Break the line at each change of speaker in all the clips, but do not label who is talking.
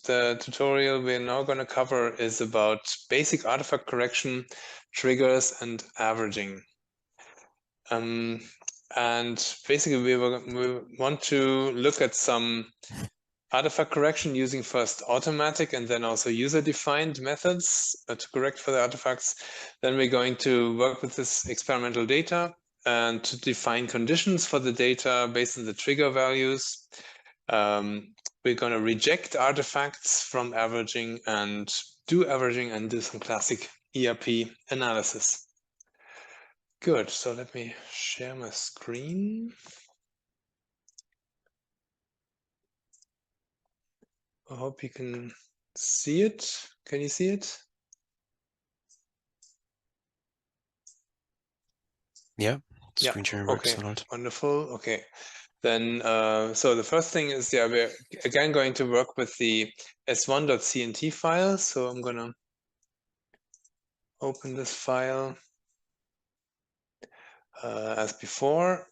the tutorial we're now going to cover is about basic artifact correction, triggers, and averaging. And basically, we want to look at some artifact correction using first automatic and then also user-defined methods to correct for the artifacts. Then we're going to work with this experimental data and to define conditions for the data based on the trigger values. We're going to reject artifacts from averaging and do averaging and do some classic ERP analysis. Good, so let me share my screen. I hope you can see it. Can you see it?
Yeah, screen sharing works.
Okay, wonderful. Okay, then so the first thing is, yeah, we're again going to work with the s1.cnt file. So I'm gonna open this file as before.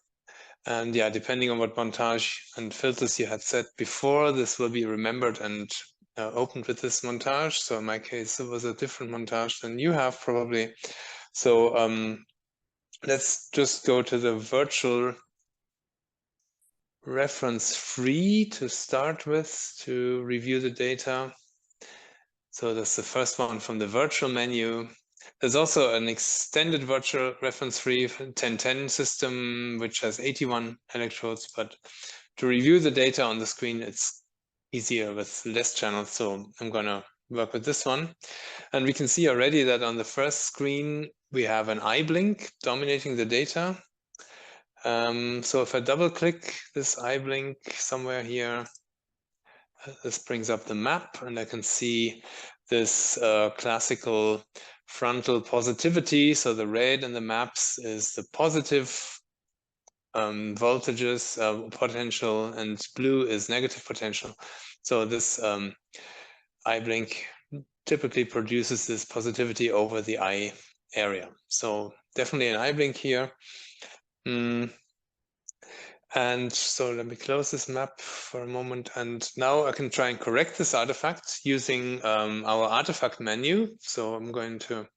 And yeah, depending on what montage and filters you had set before, this will be remembered and opened with this montage. So in my case, it was a different montage than you have probably. So let's just go to the virtual reference free to start with to review the data. So that's the first one from the virtual menu. There's also an extended virtual reference free 1010 system, which has 81 electrodes, but to review the data on the screen, it's easier with less channels. So I'm gonna work with this one. And we can see already that on the first screen, we have an eye blink dominating the data. So if I double click this eye blink somewhere here, this brings up the map and I can see this classical frontal positivity. So the red in the maps is the positive voltages, potential, and blue is negative potential. So this eye blink typically produces this positivity over the eye area. So definitely an eye blink here. And so let me close this map for a moment. And now I can try and correct this artifact using our artifact menu. So I'm going to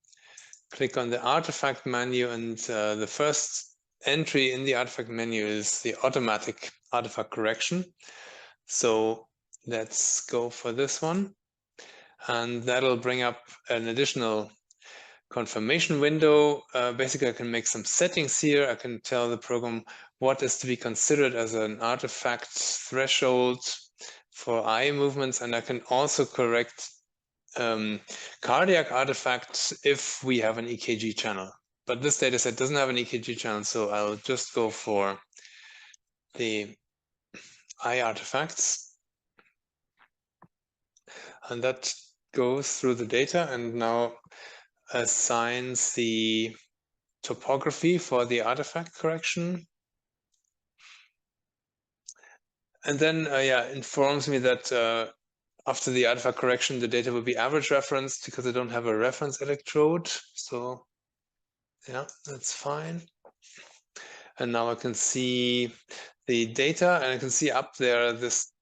click on the artifact menu, and the first entry in the artifact menu is the automatic artifact correction. So let's go for this one. And that'll bring up an additional confirmation window. Basically, I can make some settings here. I can tell the program what is to be considered as an artifact threshold for eye movements, and I can also correct cardiac artifacts if we have an EKG channel. But this dataset doesn't have an EKG channel, so I'll just go for the eye artifacts. And that goes through the data and now assigns the topography for the artifact correction. And then, yeah, informs me that after the artifact correction, the data will be average referenced because I don't have a reference electrode. So yeah, that's fine. And now I can see the data and I can see up there this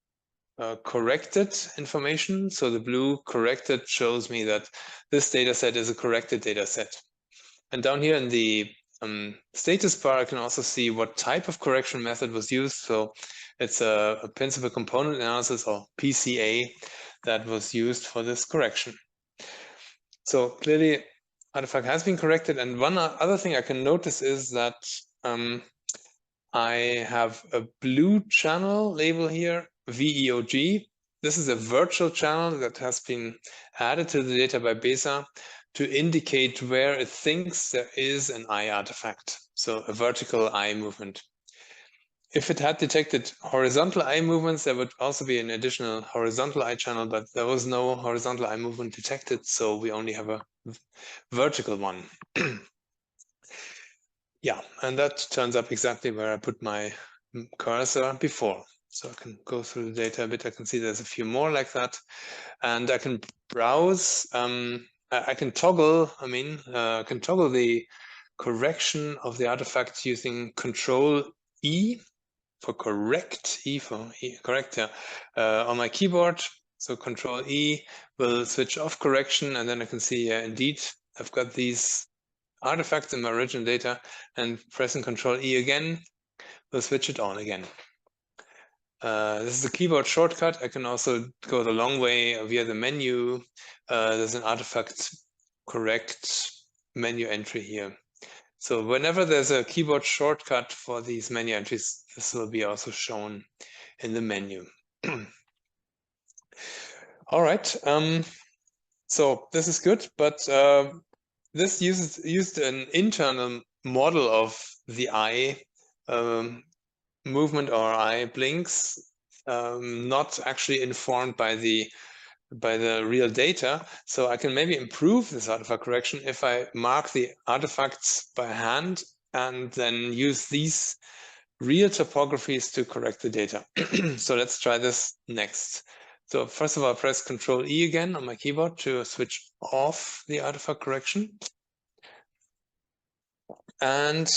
corrected information. So the blue corrected shows me that this data set is a corrected data set. And down here in the status bar, I can also see what type of correction method was used. So it's a principal component analysis, or PCA, that was used for this correction. So clearly, artifact has been corrected. And one other thing I can notice is that I have a blue channel label here, VEOG. This is a virtual channel that has been added to the data by BESA to indicate where it thinks there is an eye artifact, so a vertical eye movement. If it had detected horizontal eye movements, there would also be an additional horizontal eye channel, but there was no horizontal eye movement detected, so we only have a vertical one. Yeah, and that turns up exactly where I put my cursor before. So I can go through the data a bit. I can see there's a few more like that. And I can browse. I can toggle, I can toggle the correction of the artifact using Control E for correct, E for correct, yeah, on my keyboard. So Control E will switch off correction, and then I can see, indeed, I've got these artifacts in my original data, and pressing Control E again will switch it on again. This is a keyboard shortcut. I can also go the long way via the menu. There's an artifact correct menu entry here. So whenever there's a keyboard shortcut for these menu entries, this will be also shown in the menu. All right. So this is good, but this used an internal model of the eye movement or eye blinks, not actually informed by the real data. So I can maybe improve this artifact correction if I mark the artifacts by hand and then use these real topographies to correct the data. So let's try this next. So first of all, press Control E again on my keyboard to switch off the artifact correction. And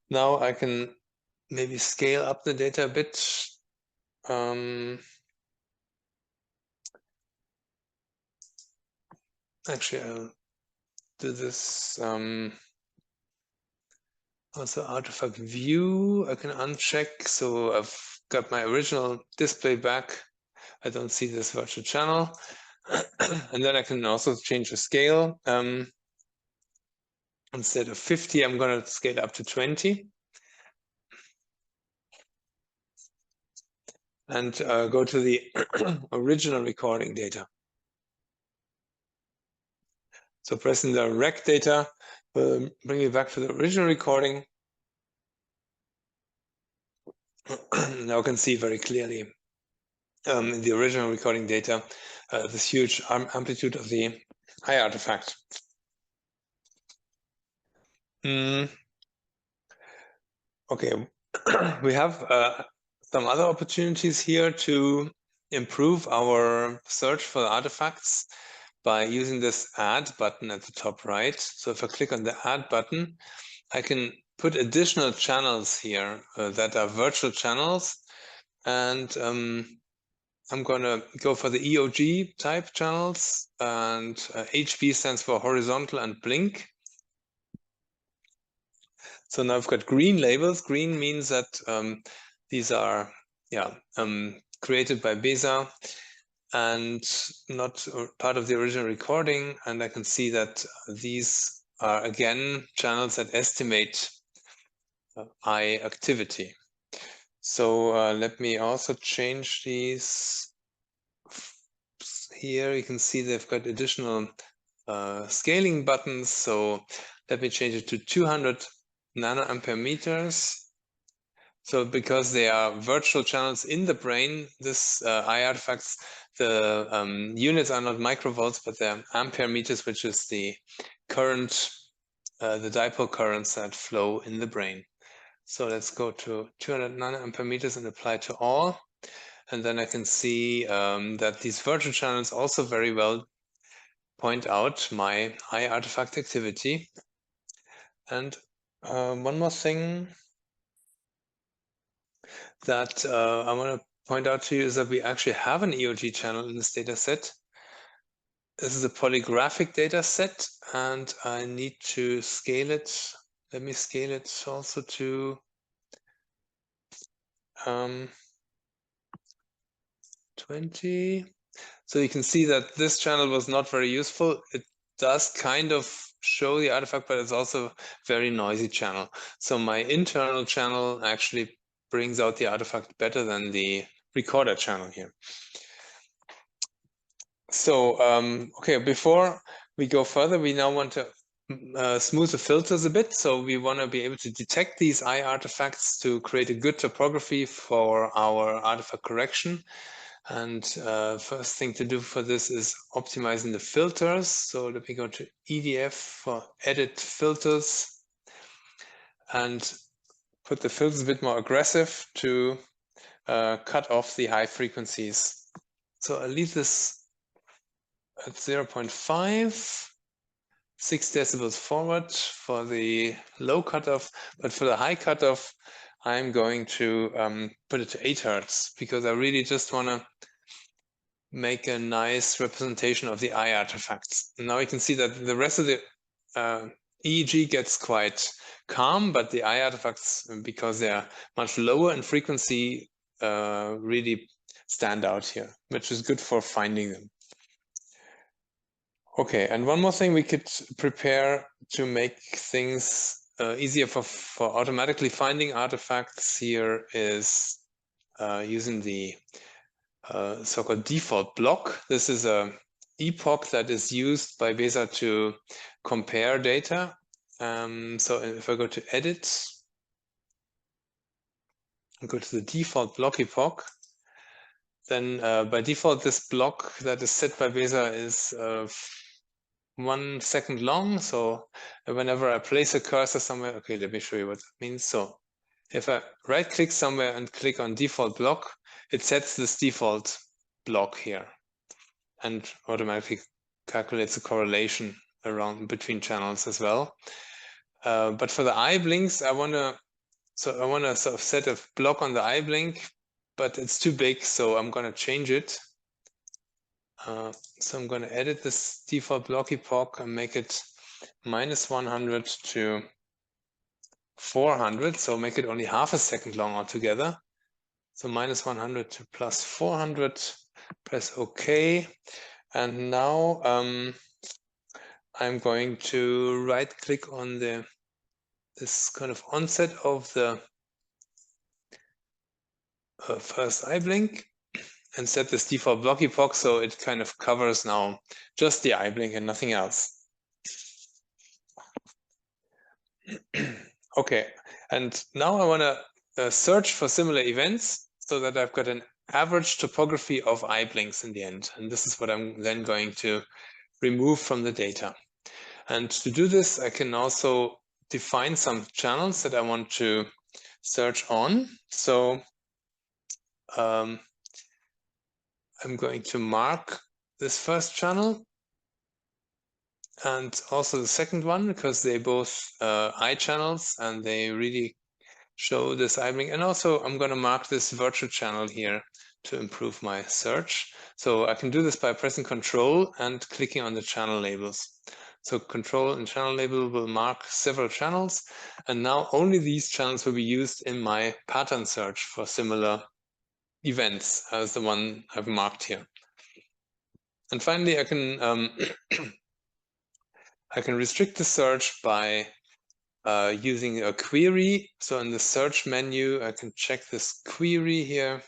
now I can maybe scale up the data a bit. Actually, I'll do this. Also, artifact view, I can uncheck. So I've got my original display back. I don't see this virtual channel. And then I can also change the scale. Instead of 50, I'm going to scale up to 20. And go to the original recording data. So pressing the rec data will bring me back to the original recording. Now I can see very clearly in the original recording data this huge amplitude of the eye artifact. Okay, we have some other opportunities here to improve our search for artifacts by using this add button at the top right. So if I click on the add button, I can put additional channels here that are virtual channels. And I'm going to go for the EOG type channels, and HB stands for horizontal and blink. So now I've got green labels. Green means that these are created by BESA and not part of the original recording. And I can see that these are, again, channels that estimate eye activity. So let me also change these. Here you can see they've got additional scaling buttons. So let me change it to 200 nanoampere meters. So because they are virtual channels in the brain, this eye artifacts, the units are not microvolts, but they're ampere meters, which is the current, the dipole currents that flow in the brain. So let's go to 200 nanoampere meters and apply to all. And then I can see that these virtual channels also very well point out my eye artifact activity. And one more thing that I want to point out to you is that we actually have an EOG channel in this data set. This is a polygraphic data set, and I need to scale it. Let me scale it also to 20. So you can see that this channel was not very useful. It does kind of show the artifact, but it's also a very noisy channel. So my internal channel actually brings out the artifact better than the recorder channel here. So, okay, before we go further, we now want to smooth the filters a bit. So we want to be able to detect these eye artifacts to create a good topography for our artifact correction. And first thing to do for this is optimizing the filters. So let me go to EDF for edit filters and put the filters a bit more aggressive to cut off the high frequencies. So I'll leave this at 0.5, 6 decibels forward for the low cutoff, but for the high cutoff, I'm going to put it to 8 Hertz because I really just want to make a nice representation of the eye artifacts. And now we can see that the rest of the EEG gets quite calm, but the eye artifacts, because they are much lower in frequency, really stand out here, which is good for finding them. Okay, and one more thing we could prepare to make things easier for automatically finding artifacts here is using the so-called default block. This is a epoch that is used by BESA to compare data. So if I go to edit, and go to the default block epoch, then by default this block that is set by BESA is 1 second long. So whenever I place a cursor somewhere, okay, let me show you what that means. So if I right click somewhere and click on default block, it sets this default block here and automatically calculates a correlation around between channels as well. But for the eye blinks, I want to sort of set a block on the eye blink, but it's too big, so I'm going to change it. So I'm going to edit this default block epoch and make it -100 to 400, so make it only half a second long altogether. So -100 to +400, press OK. And now I'm going to right click on this kind of onset of the first eye blink and set this default block epoch so it kind of covers now just the eye blink and nothing else. Okay, and now I want to search for similar events so that I've got an average topography of eye blinks in the end. And this is what I'm then going to remove from the data. And to do this, I can also define some channels that I want to search on. So I'm going to mark this first channel and also the second one, because they both eye channels and they really show this eye blink. And also I'm going to mark this virtual channel here to improve my search. So I can do this by pressing Control and clicking on the channel labels. So Control and channel label will mark several channels, and now only these channels will be used in my pattern search for similar events as the one I've marked here. And finally, I can I can restrict the search by using a query. So in the search menu, I can check this query here.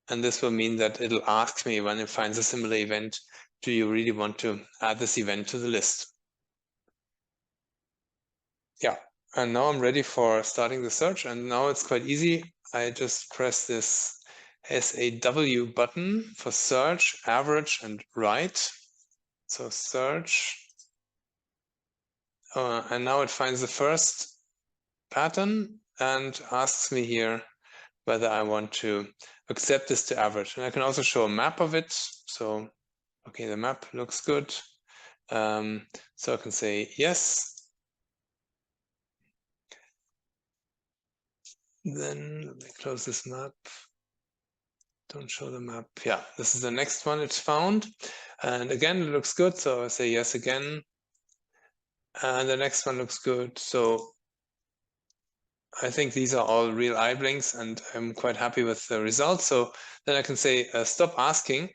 And this will mean that it'll ask me when it finds a similar event, do you really want to add this event to the list? Yeah, and now I'm ready for starting the search. And now it's quite easy. I just press this SAW button for search, average, and right. So search. And now it finds the first pattern and asks me here whether I want to accept this to average. And I can also show a map of it. So, okay, the map looks good. So I can say yes. Then let me close this map. Don't show the map. Yeah, this is the next one it's found. And again, it looks good. So I say yes again. And the next one looks good. So I think these are all real eye blinks and I'm quite happy with the results. So then I can say stop asking,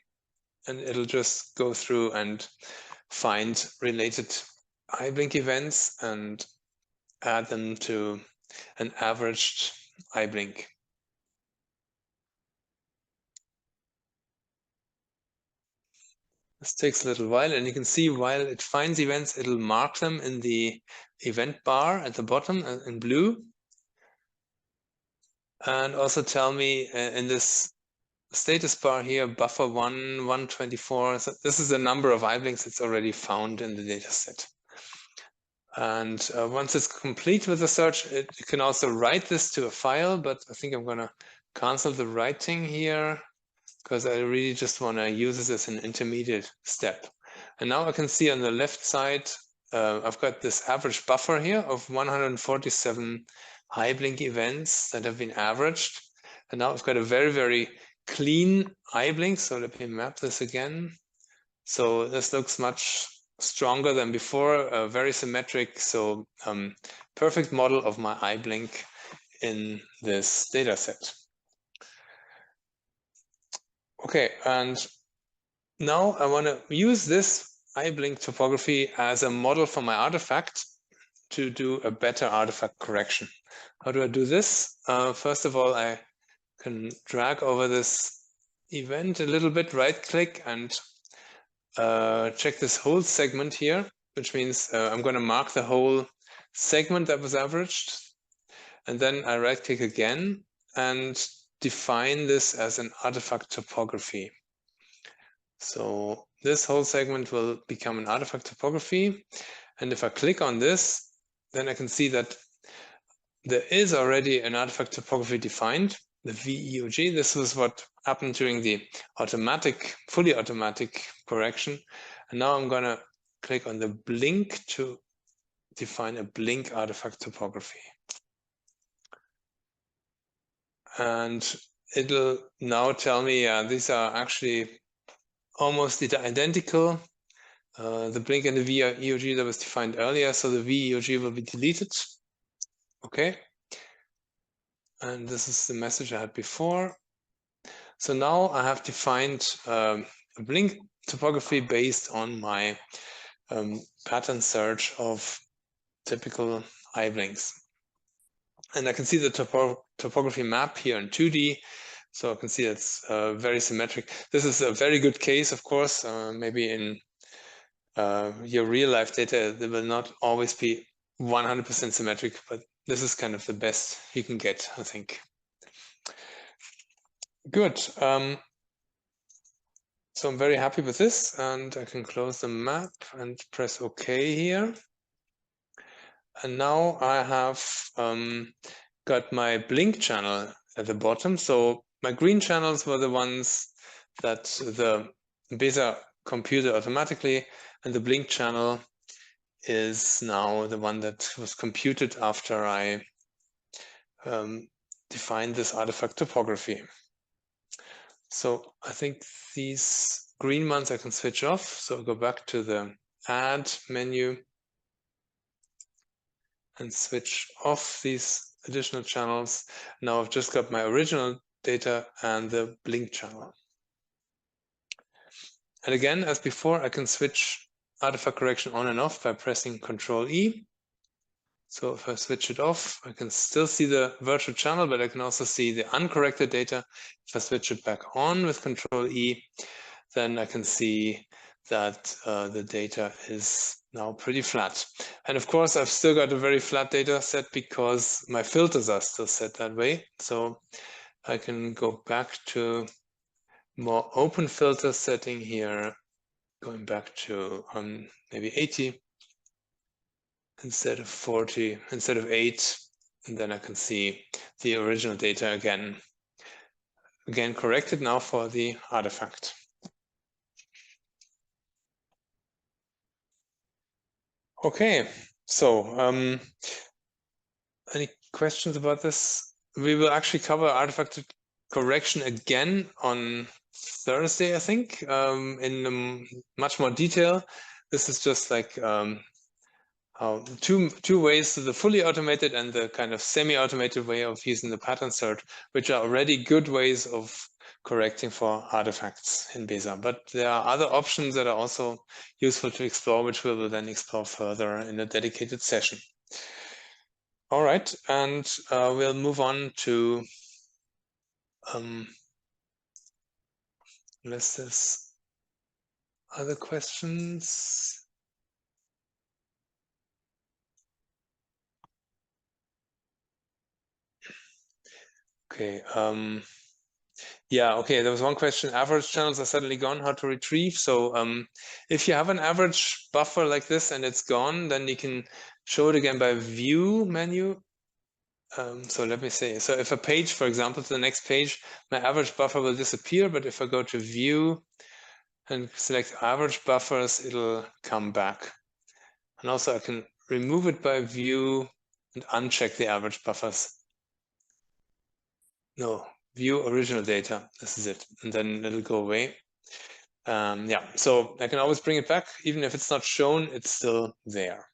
and it'll just go through and find related eye blink events and add them to an averaged eye blink. This takes a little while, and you can see while it finds events, it'll mark them in the event bar at the bottom in blue. And also tell me in this status bar here, buffer 1, 124. So this is the number of eye blinks it's already found in the data set. And once it's complete with the search, you can also write this to a file, but I think I'm going to cancel the writing here because I really just want to use this as an intermediate step. And now I can see on the left side, I've got this average buffer here of 147 eye blink events that have been averaged. And now I've got a very, very clean eye blink. So let me map this again. So this looks much stronger than before, very symmetric. So perfect model of my eye blink in this data set. Okay, and now I want to use this eye blink topography as a model for my artifact to do a better artifact correction. How do I do this? First of all, I can drag over this event a little bit, right click and check this whole segment here, which means I'm going to mark the whole segment that was averaged. And then I right click again and define this as an artifact topography. So this whole segment will become an artifact topography. And if I click on this, then I can see that there is already an artifact topography defined, the VEOG. This was what happened during the fully automatic correction. And now I'm going to click on the blink to define a blink artifact topography. And it'll now tell me these are actually almost identical. The blink and the VEOG that was defined earlier, so the VEOG will be deleted. Okay. And this is the message I had before. So now I have defined a blink topography based on my pattern search of typical eye blinks. And I can see the topography map here in 2D. So I can see it's very symmetric. This is a very good case, of course. Maybe in your real life data, they will not always be 100% symmetric, but this is kind of the best you can get, I think. Good. So I'm very happy with this, and I can close the map and press OK here. And now I have got my blink channel at the bottom. So my green channels were the ones that the BESA computed automatically, and the blink channel is now the one that was computed after I defined this artifact topography. So I think these green ones I can switch off. So I'll go back to the Add menu and switch off these additional channels. Now I've just got my original data and the blink channel. And again, as before, I can switch artifact correction on and off by pressing Control E. So if I switch it off, I can still see the virtual channel, but I can also see the uncorrected data. If I switch it back on with Control E, then I can see that the data is now pretty flat. And of course, I've still got a very flat data set because my filters are still set that way. So I can go back to more open filter setting here, going back to maybe 80 instead of 40, instead of 8, and then I can see the original data again corrected now for the artifact. Okay, so any questions about this? We will actually cover artifact correction again on Thursday, I think, in much more detail. This is just like two ways, the fully automated and the kind of semi-automated way of using the pattern search, which are already good ways of correcting for artifacts in BESA. But there are other options that are also useful to explore, which we will then explore further in a dedicated session. All right, and we'll move on to unless there's other questions. Okay. Yeah, okay, there was one question. Average channels are suddenly gone, how to retrieve? So if you have an average buffer like this and it's gone, then you can show it again by View menu. So let me say, so if a page, for example, to the next page, my average buffer will disappear, but if I go to View and select average buffers, it'll come back. And also I can remove it by View and uncheck the average buffers. No, view original data. This is it, and then it'll go away. Yeah, so I can always bring it back. Even if it's not shown, it's still there.